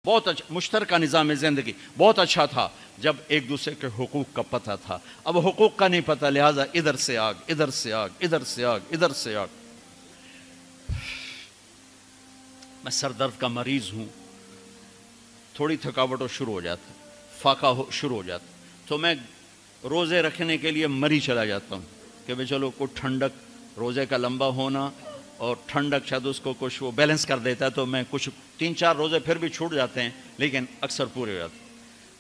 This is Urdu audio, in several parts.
بہت اچھا مشترکہ نظام زندگی بہت اچھا تھا جب ایک دوسرے کے حقوق کا پتہ تھا. اب حقوق کا نہیں پتہ، لہٰذا ادھر سے آگ ادھر سے آگ ادھر سے آگ ادھر سے آگ. میں سر درد کا مریض ہوں، تھوڑی تھکاوٹ شروع ہو جاتا، فاقہ شروع ہو جاتا، تو میں روزے رکھنے کے لیے مری چلا جاتا ہوں کہ بھئی چلو کوئی ٹھنڈک، روزے کا لمبا ہونا اور ٹھنڈک شاید اس کو کچھ وہ بیلنس کر دیتا ہے. تو میں کچھ 3-4 روزے پھر بھی چھوٹ جاتے ہیں لیکن اکثر پورے ہو جاتے ہیں.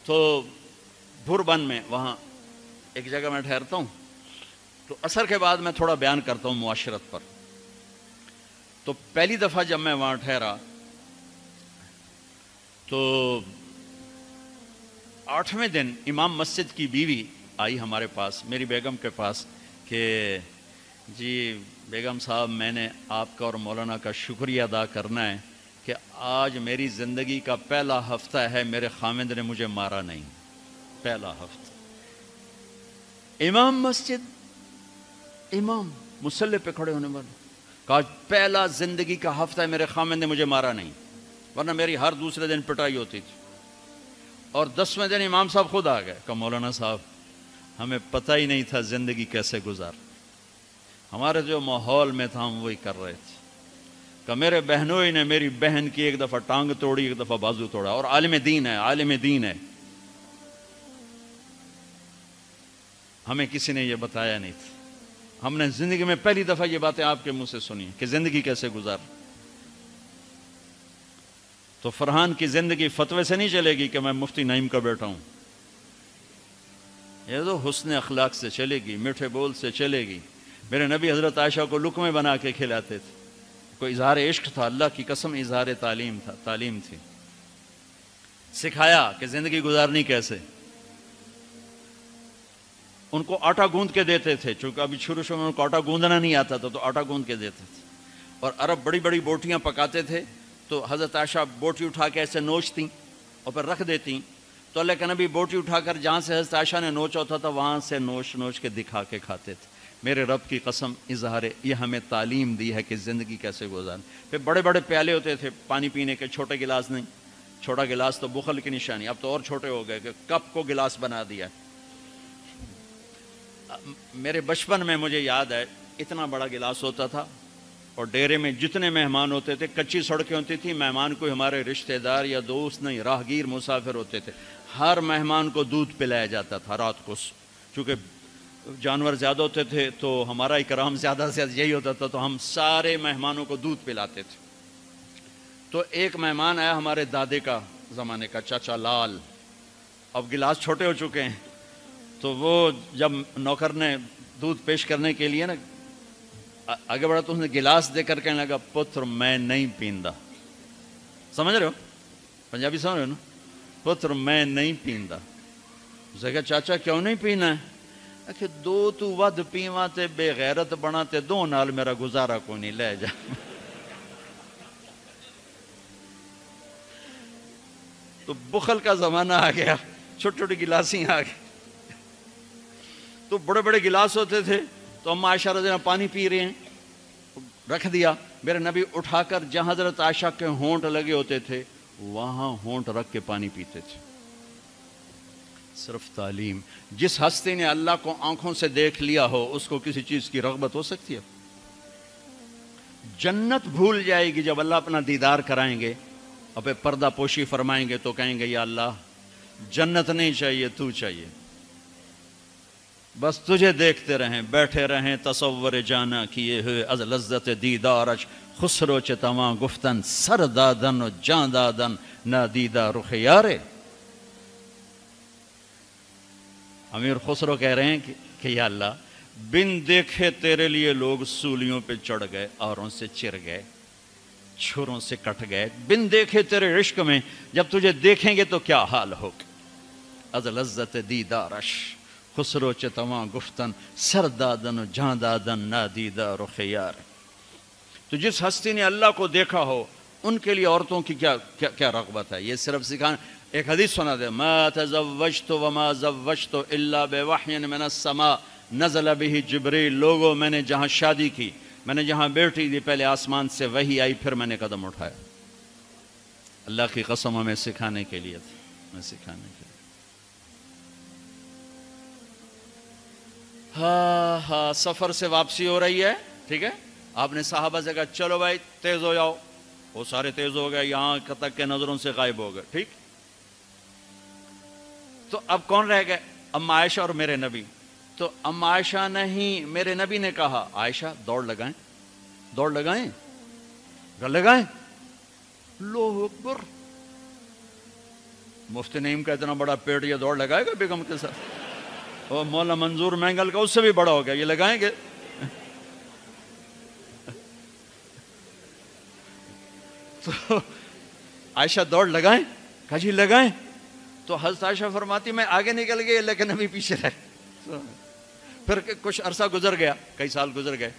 تو بھوربن میں وہاں ایک جگہ میں ٹھہرتا ہوں، تو عصر کے بعد میں تھوڑا بیان کرتا ہوں معاشرت پر. تو پہلی دفعہ جب میں وہاں ٹھہرا تو 8ویں دن امام مسجد کی بیوی آئی ہمارے پاس، میری بیگم کے پاس، کہ جی بیگم صاحب میں نے آپ کا اور مولانا کا شکریہ ادا کرنا ہے کہ آج میری زندگی کا پہلا ہفتہ ہے میرے خامند نے مجھے مارا نہیں. پہلا ہفتہ امام مسجد، امام مصلی پہ کھڑے ہونے والے، کہا پہلا زندگی کا ہفتہ ہے میرے خامند نے مجھے مارا نہیں، ورنہ میری ہر دوسرے دن پٹائی ہوتی تھی. اور 10ویں دن امام صاحب خود آ گئے کہ مولانا صاحب ہمیں پتہ ہی نہیں تھا زندگی کیسے گزار، ہمارے جو ماحول میں تھا ہم وہی کر رہے تھے. کہ میرے بہنوئی نے میری بہن کی ایک دفعہ ٹانگ توڑی، ایک دفعہ بازو توڑا، اور عالم دین ہے، عالم دین ہے. ہمیں کسی نے یہ بتایا نہیں تھا، ہم نے زندگی میں پہلی دفعہ یہ باتیں آپ کے منہ سے سنی کہ زندگی کیسے گزار. تو فرحان کی زندگی فتوے سے نہیں چلے گی کہ میں مفتی نعیم کا بیٹا ہوں، یہ تو حسن اخلاق سے چلے گی، میٹھے بول سے چلے گی. میرے نبی حضرت عائشہ کو لقمے بنا کے کھلاتے تھے، کوئی اظہار عشق تھا، اللہ کی قسم اظہار تعلیم تھا، تعلیم تھی. سکھایا کہ زندگی گزارنی کیسے. ان کو آٹا گوندھ کے دیتے تھے، چونکہ ابھی شروع میں ان کو آٹا گوندنا نہیں آتا تھا تو آٹا گوندھ کے دیتے تھے. اور عرب بڑی بڑی بوٹیاں پکاتے تھے تو حضرت عائشہ بوٹی اٹھا کے ایسے نوچتیں اور پھر رکھ دیتیں. تو اللہ کے نبی بوٹی اٹھا کر جہاں سے حضرت عائشہ نے نوچا ہوتا تھا وہاں سے نوچ نوچ کے دکھا کے کھاتے تھے. میرے رب کی قسم اظہار یہ ہمیں تعلیم دی ہے کہ زندگی کیسے گزاریں. پھر بڑے بڑے پیالے ہوتے تھے پانی پینے کے، چھوٹے گلاس نہیں. چھوٹا گلاس تو بخل کی نشانی، اب تو اور چھوٹے ہو گئے کہ کپ کو گلاس بنا دیا. میرے بچپن میں مجھے یاد ہے اتنا بڑا گلاس ہوتا تھا، اور ڈیرے میں جتنے مہمان ہوتے تھے، کچی سڑکیں ہوتی تھی، مہمان کوئی ہمارے رشتہ دار یا دوست نہیں، راہگیر مسافر ہوتے تھے، ہر مہمان کو دودھ پلایا جاتا تھا رات کو. چونکہ جانور زیادہ ہوتے تھے تو ہمارا اکرام زیادہ سے زیادہ یہی ہوتا تھا، تو ہم سارے مہمانوں کو دودھ پلاتے تھے. تو ایک مہمان آیا ہمارے دادے کا زمانے کا، چاچا لال. اب گلاس چھوٹے ہو چکے ہیں، تو وہ جب نوکر نے دودھ پیش کرنے کے لیے نا آگے بڑھا تو اس نے گلاس دے کر کہنے لگا پتر میں نہیں پیندا. سمجھ رہے ہو پنجابی سمجھ رہے ہو نا؟ پتر میں نہیں پیندا. اس نے کہا چاچا کیوں نہیں پینا ہے؟ کہ دو تو ود پیواں تے بے غیرت بنا تے دو نال میرا گزارا کوئی نہیں، لے جا. تو بخل کا زمانہ آ گیا، چھوٹی چھوٹی گلاسیں آ گئی. تو بڑے بڑے گلاس ہوتے تھے تو ہم عائشہ رضی اللہ عنہا پانی پی رہے ہیں، رکھ دیا. میرے نبی اٹھا کر جہاں حضرت عائشہ کے ہونٹ لگے ہوتے تھے وہاں ہونٹ رکھ کے پانی پیتے تھے. صرف تعلیم. جس ہستی نے اللہ کو آنکھوں سے دیکھ لیا ہو اس کو کسی چیز کی رغبت ہو سکتی ہے؟ جنت بھول جائے گی جب اللہ اپنا دیدار کرائیں گے، اب پردہ پوشی فرمائیں گے تو کہیں گے یا اللہ جنت نہیں چاہیے، تو چاہیے، بس تجھے دیکھتے رہیں، بیٹھے رہیں تصور جانا کیے ہوئے از لذت دیدارش، خسرو چتواں گفتن سر دادن و جان دادن نادیدہ رخ یارے. امیر خسرو کہہ رہے ہیں کہ یا اللہ بن دیکھے تیرے لیے لوگ سولیوں پہ چڑھ گئے، آروں سے چر گئے، چھروں سے کٹ گئے. بن دیکھے تیرے عشق میں جب تجھے دیکھیں گے تو کیا حال ہوگا. از لذت دیدارش خسرو چتواں گفتن سر دادن و جان دادن نادیدہ رخ یار. تو جس ہستی نے اللہ کو دیکھا ہو ان کے لیے عورتوں کی کیا رغبت ہے. یہ صرف سکھانا. ایک حدیث سنا دے، ما تزوجت وما زوجت الا بوحی من السماء نزل به جبریل. لوگوں میں نے جہاں شادی کی، میں نے جہاں بیٹی دی، پہلے آسمان سے وحی آئی پھر میں نے قدم اٹھایا. اللہ کی قسم ہمیں سکھانے کے لیے تھا، ہمیں سکھانے کے لیے۔ ہاں سفر سے واپسی ہو رہی ہے، ٹھیک ہے، آپ نے صحابہ سے کہا چلو بھائی تیز ہو جاؤ، وہ سارے تیز ہو گئے، یہاں تک کے نظروں سے غائب ہو گئے، ٹھیک۔ تو اب کون رہ گئے؟ اما عائشہ اور میرے نبی۔ تو اما عائشہ نہیں، میرے نبی نے کہا عائشہ دوڑ لگائیں، دوڑ لگائیں، لگائیں۔ اللہ اکبر، مفتی نعیم کا اتنا بڑا پیٹ، یہ دوڑ لگائے گا بیگم کے ساتھ؟ اور مولا منظور مینگل کا اس سے بھی بڑا ہو گیا، یہ لگائیں گے؟ تو عائشہ دوڑ لگائیں، کہا جی لگائیں۔ تو حضرت عائشہ فرماتی میں آگے نکل گئی لیکن نبی پیچھے رہے۔ پھر کچھ عرصہ گزر گیا، کئی سال گزر گئے،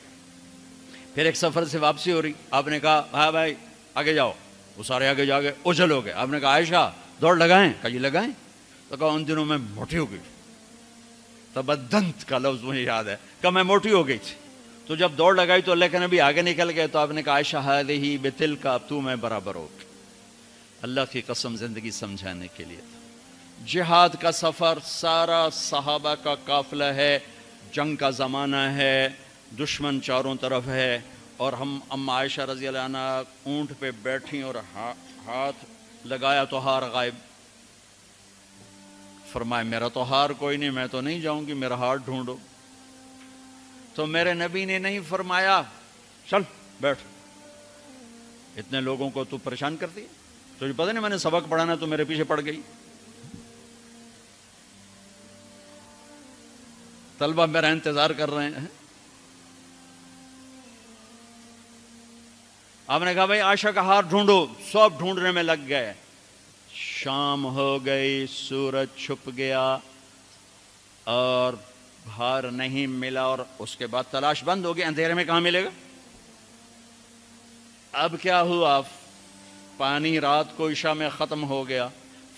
پھر ایک سفر سے واپسی ہو رہی، آپ نے کہا ہاں بھائی آگے جاؤ، وہ سارے آگے جا گئے، اجل ہو گئے۔ آپ نے کہا عائشہ دوڑ لگائیں، کہا جی لگائیں۔ تو کہا ان دنوں میں موٹی ہو گئی، تبدنت کا لفظ مجھے یاد ہے، کہ میں موٹی ہو گئی تھی۔ تو جب دوڑ لگائی تو اللہ کے نبی آگے نکل گئے، تو آپ نے کہا عائشہ ہذہ بتلک، اب تو میں برابر ہو گئی۔ اللہ کی قسم زندگی سمجھانے کے لیے تھا۔ جہاد کا سفر سارا صحابہ کا قافلہ ہے، جنگ کا زمانہ ہے، دشمن چاروں طرف ہے، اور ہم اما عائشہ رضی اللہ عنہ اونٹ پہ بیٹھیں اور ہاتھ لگایا تو ہار غائب۔ فرمائے میرا تو ہار کوئی نہیں، میں تو نہیں جاؤں گی، میرا ہار ڈھونڈو۔ تو میرے نبی نے نہیں فرمایا چل بیٹھ، اتنے لوگوں کو تو پریشان کرتی ہے، تجھے پتہ نہیں میں نے سبق پڑھانا تو میرے پیچھے پڑ گئی۔ طلبہ میرا انتظار کر رہے ہیں۔ آپ نے کہا بھائی عائشہ کا ہار ڈھونڈو، سب ڈھونڈنے میں لگ گئے۔ شام ہو گئی، سورج چھپ گیا اور ہار نہیں ملا، اور اس کے بعد تلاش بند ہو گئی، اندھیرے میں کہاں ملے گا؟ اب کیا ہوا؟ پانی رات کو عشاء میں ختم ہو گیا،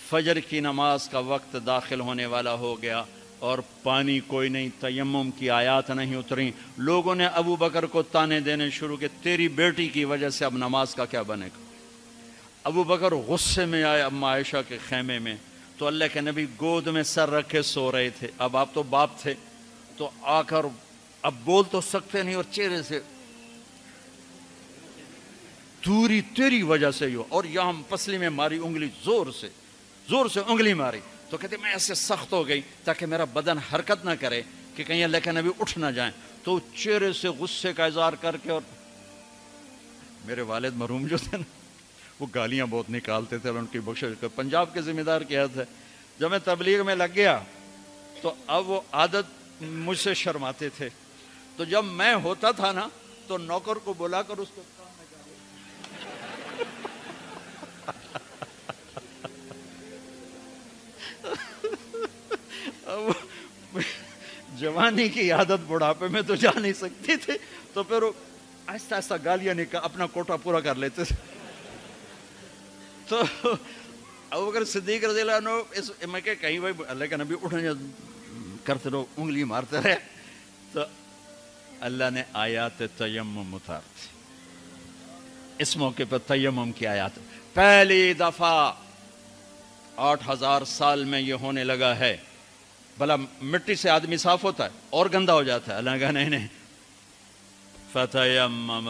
فجر کی نماز کا وقت داخل ہونے والا ہو گیا، اور پانی کوئی نہیں، تیمم کی آیات نہیں اتریں۔ لوگوں نے ابو بکر کو تانے دینے شروع کہ تیری بیٹی کی وجہ سے اب نماز کا کیا بنے گا؟ ابو بکر غصے میں آئے اما عائشہ کے خیمے میں، تو اللہ کے نبی گود میں سر رکھے سو رہے تھے۔ اب آپ تو باپ تھے، تو آ کر اب بول تو سکتے نہیں، اور چہرے سے دوری تیری وجہ سے ہی ہو، اور یہاں پسلی میں ماری انگلی، زور سے انگلی ماری۔ تو کہتے میں ایسے سخت ہو گئی تاکہ میرا بدن حرکت نہ کرے کہ کہیں اللہ کے نبی اٹھ نہ جائیں۔ تو چہرے سے غصے کا اظہار کر کے، اور میرے والد مرحوم جو تھے نا، وہ گالیاں بہت نکالتے تھے، اور ان کی بخشش کر پنجاب کے ذمہ دار کیا تھے۔ جب میں تبلیغ میں لگ گیا تو اب وہ عادت مجھ سے شرماتے تھے، تو جب میں ہوتا تھا نا تو نوکر کو بلا کر اس کو جوانی کی عادت بڑھاپے میں تو جا نہیں سکتی تھی، تو پھر وہ آہستہ آہستہ گالیاں نکال اپنا کوٹا پورا کر لیتے تھے۔ تو ابوبکر صدیق رضی اللہ عنہ میں کہ کہیں بھائی اللہ کا نبی اٹھنے کرتے رہو، انگلی مارتے رہے، تو اللہ نے آیات تیمم اتار دی۔ اس موقع پر تیمم کی آیات پہلی دفعہ 8000 سال میں یہ ہونے لگا ہے۔ بھلا مٹی سے آدمی صاف ہوتا ہے اور گندا ہو جاتا ہے؟ اللہ نے کہا نہیں نہیں، فتیمم،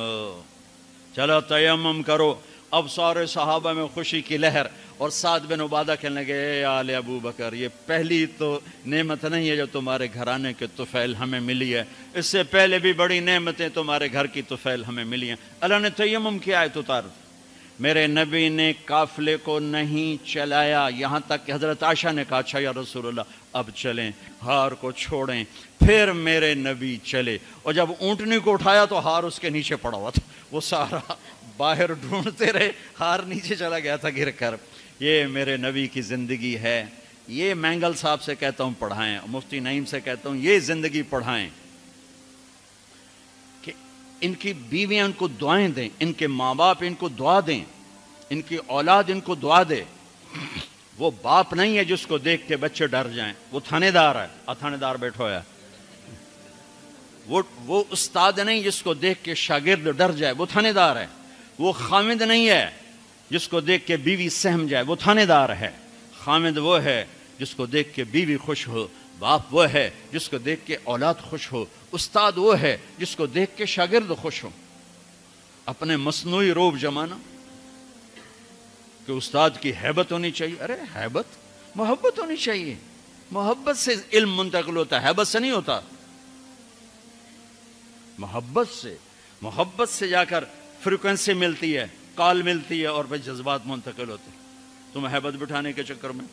چلو تیمم کرو۔ اب سارے صحابہ میں خوشی کی لہر، اور سعد بن عبادہ کہنے لگے اے آل ابو بکر، یہ پہلی تو نعمت نہیں ہے جو تمہارے گھرانے کے طفیل ہمیں ملی ہے، اس سے پہلے بھی بڑی نعمتیں تمہارے گھر کی طفیل ہمیں ملی ہیں۔ اللہ نے تیمم کی آیت اتار دی۔ میرے نبی نے قافلے کو نہیں چلایا، یہاں تک کہ حضرت عائشہ نے کہا اچھا یا رسول اللہ اب چلیں، ہار کو چھوڑیں۔ پھر میرے نبی چلے، اور جب اونٹنی کو اٹھایا تو ہار اس کے نیچے پڑا ہوا تھا، وہ سارا باہر ڈھونڈتے رہے، ہار نیچے چلا گیا تھا گر کر۔ یہ میرے نبی کی زندگی ہے، یہ مینگل صاحب سے کہتا ہوں پڑھائیں، مفتی نعیم سے کہتا ہوں یہ زندگی پڑھائیں، کہ ان کی بیویاں ان کو دعائیں دیں، ان کے ماں باپ ان کو دعا دیں، ان کی اولاد ان کو دعا دے۔ وہ باپ نہیں ہے جس کو دیکھ کے بچے ڈر جائیں، وہ تھانے دار ہے، تھانے دار بیٹھو ہے۔ وہ استاد نہیں جس کو دیکھ کے شاگرد ڈر جائے، وہ تھانے دار ہے۔ وہ خامد نہیں ہے جس کو دیکھ کے بیوی سہم جائے وہ تھانے دار ہے، خامد وہ ہے جس کو دیکھ کے بیوی خوش ہو، باپ وہ ہے جس کو دیکھ کے اولاد خوش ہو، استاد وہ ہے جس کو دیکھ کے شاگرد خوش ہو۔ اپنے مصنوعی روب جمانا کہ استاد کی ہیبت ہونی چاہیے، ارے ہیبت، محبت ہونی چاہیے، محبت سے علم منتقل ہوتا ہے، ہیبت سے نہیں ہوتا، محبت سے جا کر فریکوینسی ملتی ہے، کال ملتی ہے اور پھر جذبات منتقل ہوتے ہیں۔ تم ہیبت بٹھانے کے چکر میں